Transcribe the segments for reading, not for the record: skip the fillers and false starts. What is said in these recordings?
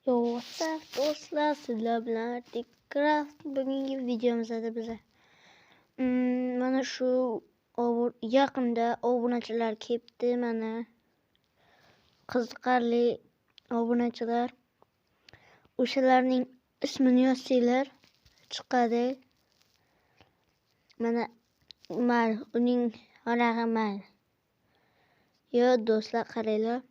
Yo, what's up do'stlar, sizlar bilan Articraft. Bugungi videomizda biza mana shu yaqinda obunachilar kelibdi. Mana qiziqarli obunachilar. O'shalarning ismini yozsanglar chiqadi. Mana uning varag'i mal. Yo do'stlar, qaranglar.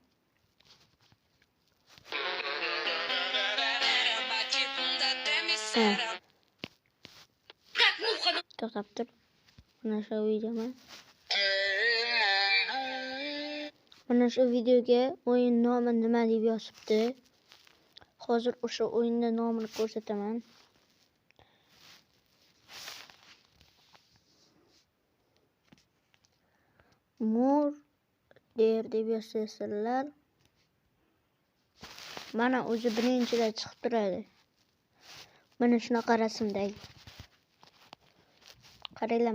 To'xtab tur. Mana shu videoga o'yin nomi nima deb yozibdi. Hozir o'sha o'yinning nomini ko'rsataman. Mur deb yozsanglar. Mana o'zi birinchida chiqib turadi. Mana shunaqa rasmdagi. Qaranglar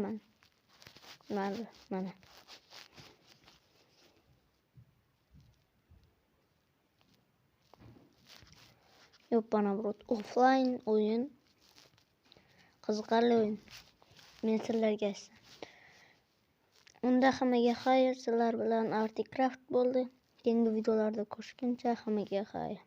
mana. Yo'pana brot offline o'yin. Qiziqarli o'yin. Men sizlarga aytsam. Unda hammaga xayr, sizlar bilan Articraft bo'ldi. Keyingi videolarda ko'rishguncha hammaga xayr.